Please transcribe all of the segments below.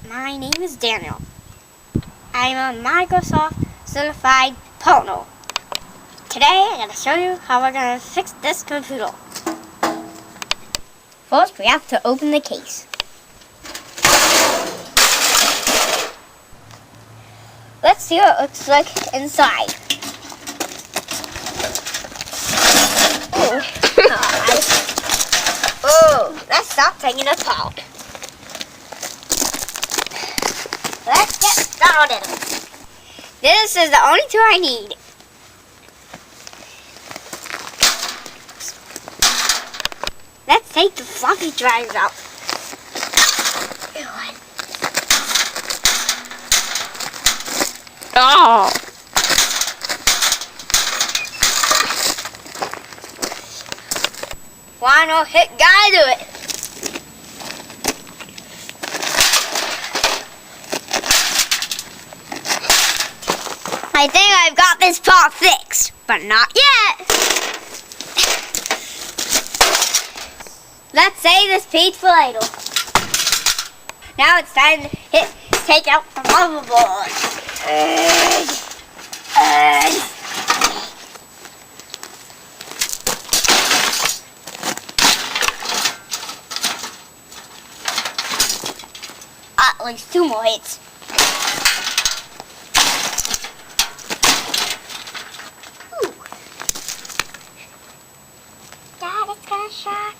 My name is Daniel. I'm a Microsoft certified partner. Today I'm going to show you how we're going to fix this computer. First, we have to open the case. Let's see what it looks like inside. Oh, let's stop taking it apart. Let's get started. This is the only tool I need. Let's take the floppy drives out. Oh! Why not hit guy to it? I think I've got this part fixed, but not yet. Let's save this page for later. Now it's time to take out the motherboard. At least 2 more hits. Ooh. Dad, it's gonna shock.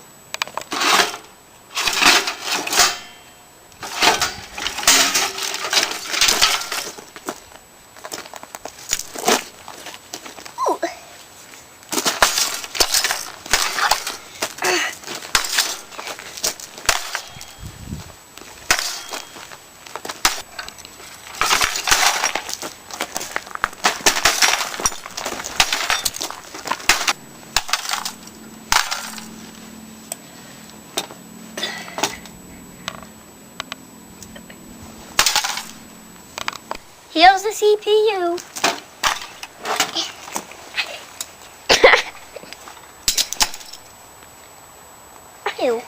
Here's the CPU. Ew.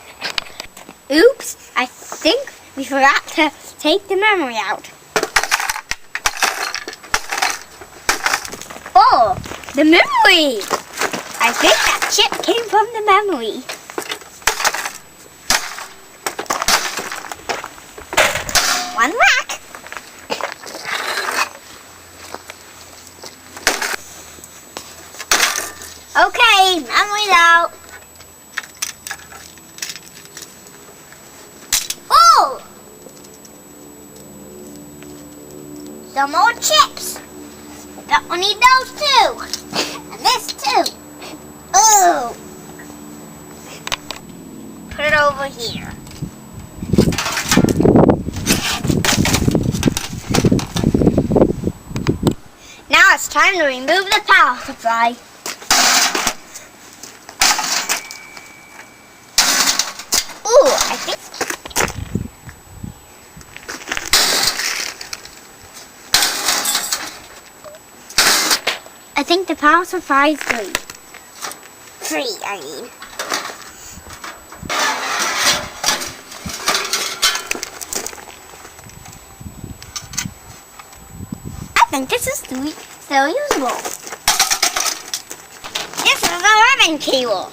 Oops, I think we forgot to take the memory out. Oh, the memory! I think that chip came from the memory. One whack. Okay, memory's out. Oh! Some more chips. We need those too. And this too. Oh! Put it over here. Now it's time to remove the power supply. I think the power supply is free. I mean. I think this is still usable. This is a ribbon cable.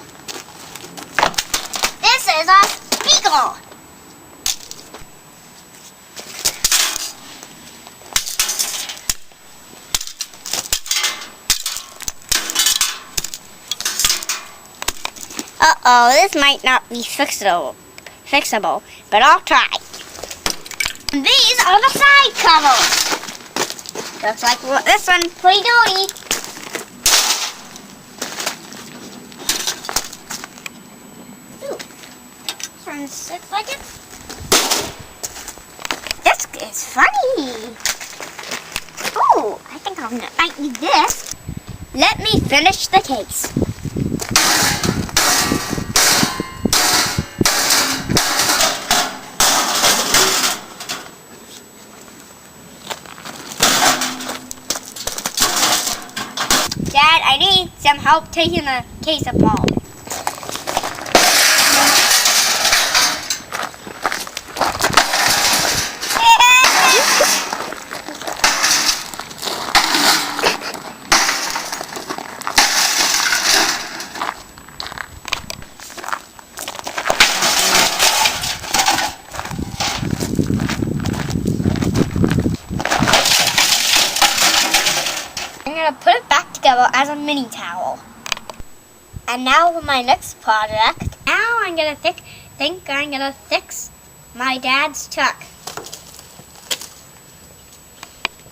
This is a speaker. Uh-oh, this might not be fixable, but I'll try. And these are the side covers. Looks like this one's pretty dirty. Ooh, this one looks like it. This is funny. Oh, I think I might need this. Let me finish the case. Dad, I need some help taking the case apart. going to put it back together as a mini towel. And now for my next project. Now I'm going to think I'm going to fix my dad's truck.